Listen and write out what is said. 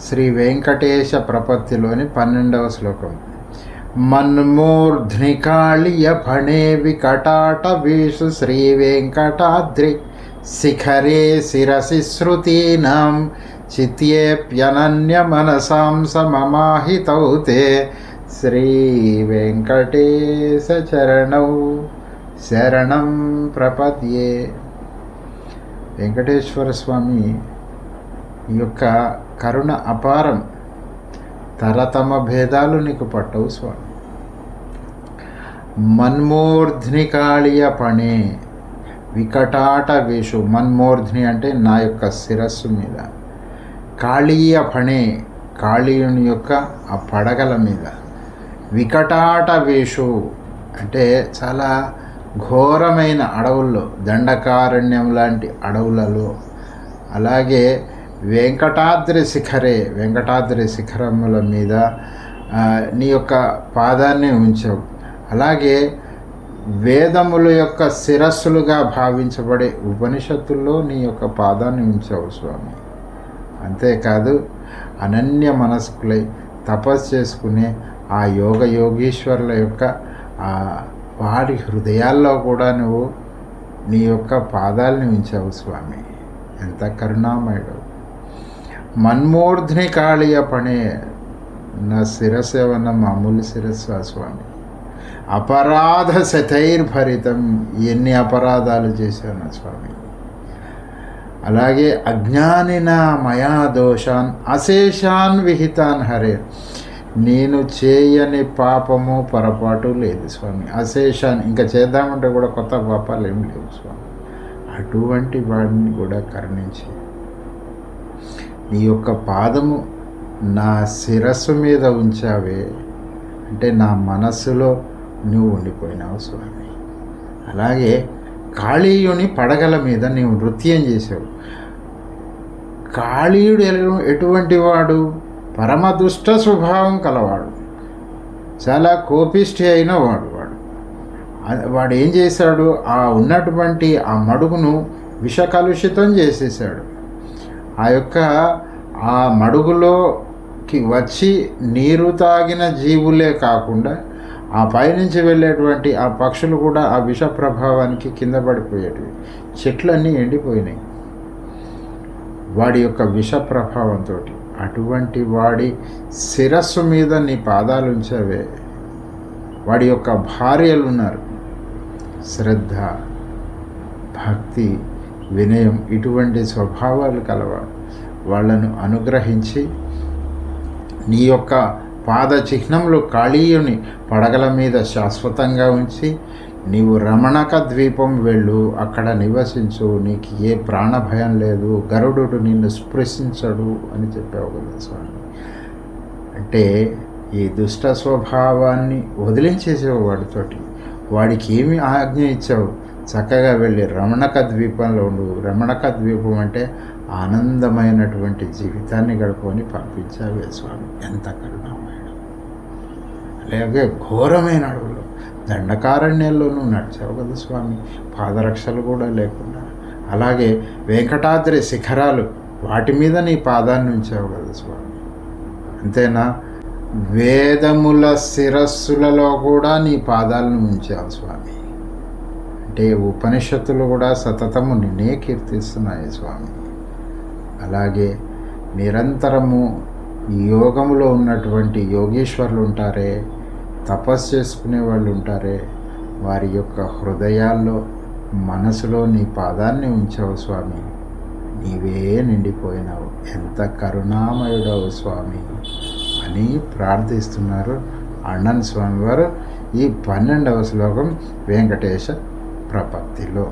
శ్రీ వెంకటేశ ప్రపత్తిలోని 12వ శ్లోకం. మన్మూర్ధ్నికాళియ ఫణే వికటాటవీషు శ్రీ వెంకటాద్రి శిఖరే శిరసి శృతీనాం చిత్యేప్యనన్య మనసాం సమమాహితౌ తే శ్రీ వెంకటేశ చరణౌ శరణం ప్రపద్యే. వెంకటేశ్వర స్వామి యొక్క కరుణ అపారం, తరతమ భేదాలు నీకు పట్టవు స్వామి. మన్మూర్ధ్ని కాళీయ పణే వికటాట వేషు. మన్మూర్ధ్ని అంటే నా యొక్క శిరస్సు మీద, కాళీయ పణే కాళీయుని యొక్క ఆ పడగల మీద, వికటాట వేషు అంటే చాలా ఘోరమైన అడవుల్లో, దండకారణ్యం లాంటి అడవులలో, అలాగే వెంకటాద్రి శిఖరే వెంకటాద్రి శిఖరముల మీద నీ యొక్క పాదాన్ని ఉంచావు. అలాగే వేదముల యొక్క శిరస్సులుగా భావించబడే ఉపనిషత్తుల్లో నీ యొక్క పాదాన్ని ఉంచావు స్వామి. అంతేకాదు అనన్య మనస్కులై తపస్సు చేసుకునే ఆ యోగీశ్వరుల యొక్క వారి హృదయాల్లో కూడా నువ్వు నీ యొక్క పాదాలని ఉంచావు స్వామి. ఎంత కరుణామయుడు. మన్మూర్ధ్ని కాళీయ పణే, నా శిరస్సు ఏమన్నా మామూలు శిరస్సు స్వామి. అపరాధ శతైర్భరితం, ఎన్ని అపరాధాలు చేశాను స్వామి. అలాగే అజ్ఞానిన మయా దోషాన్ అశేషాన్ విహితాన్ హరే, నేను చేయని పాపము పొరపాటు లేదు స్వామి. అశేషాన్, ఇంకా చేద్దామంటే కూడా కొత్త పాపాలు ఏమి లేవు స్వామి. అటువంటి వాడిని కూడా కరుణించి నీ యొక్క పాదము నా శిరస్సు మీద ఉంచావే అంటే నా మనస్సులో నువ్వు ఉండిపోయినావు స్వామి. అలాగే కాళీయుని పడగల మీద నీవు నృత్యం చేసావు. కాళీయుడు ఎటువంటి వాడు? పరమ దుష్ట స్వభావం కలవాడు, చాలా కోపిష్టి అయిన వాడు ఏం చేశాడు? ఆ ఉన్నటువంటి ఆ మడుగును విషకలుషితం చేసేసాడు. ఆ మడుగులోకి వచ్చి నీరు తాగిన జీవులే కాకుండా ఆ పైనుంచి వెళ్ళేటువంటి ఆ పక్షులు కూడా ఆ విష ప్రభావానికి కింద పడిపోయేటివి. చెట్లన్నీ ఎండిపోయినాయి వాడి యొక్క విష ప్రభావంతో. అటువంటి వాడి శిరస్సు మీద నీ పాదాలు ఉంచావే. వాడి యొక్క భార్యలు ఉన్నారు, శ్రద్ధ, భక్తి, వినయం, ఇటువంటి స్వభావాలు కలవాడు. వాళ్ళను అనుగ్రహించి నీ యొక్క పాద చిహ్నములు కాళీయుని పడగల మీద శాశ్వతంగా ఉంచి నీవు రమణక ద్వీపం వెళ్ళు, అక్కడ నివసించు, నీకు ఏ ప్రాణ భయం లేదు, గరుడు నిన్ను స్పృశించడు అని చెప్పావు కదా స్వామి. అంటే ఈ దుష్ట స్వభావాన్ని వదిలించేసావు వాడితోటి. వాడికి ఏమి ఆజ్ఞ ఇచ్చావు? చక్కగా వెళ్ళి రమణక ద్వీపంలో ఉండు. రమణక ద్వీపం అంటే ఆనందమైనటువంటి జీవితాన్ని గడుపుకొని పంపించావే స్వామి. ఎంత కరుణామయుడు. అలాగే ఘోరమైన అడవులు, దండకారణ్యంలో నువ్వు నడిచావు కదా స్వామి, పాదరక్షలు కూడా లేకుండా. అలాగే వెంకటాద్రి శిఖరాలు, వాటి మీద నీ పాదాన్ని ఉంచావు కదా స్వామి. అంతేనా? వేదముల శిరస్సులలో కూడా నీ పాదాలను ఉంచావు స్వామి. అంటే ఉపనిషత్తులు కూడా సతతము నిన్నే కీర్తిస్తున్నాయి స్వామి. అలాగే నిరంతరము యోగములో ఉన్నటువంటి యోగీశ్వరులు ఉంటారే, తపస్సు చేసుకునే వాళ్ళు ఉంటారే, వారి యొక్క హృదయాల్లో, మనసులో నీ పాదాన్ని ఉంచావు స్వామి. నీవే నిండిపోయినావు. ఎంత కరుణామయుడవు స్వామి అని ప్రార్థిస్తున్నారు అన్నన్ స్వామివారు ఈ 12వ శ్లోకం వెంకటేశ ప్రపత్తిలో.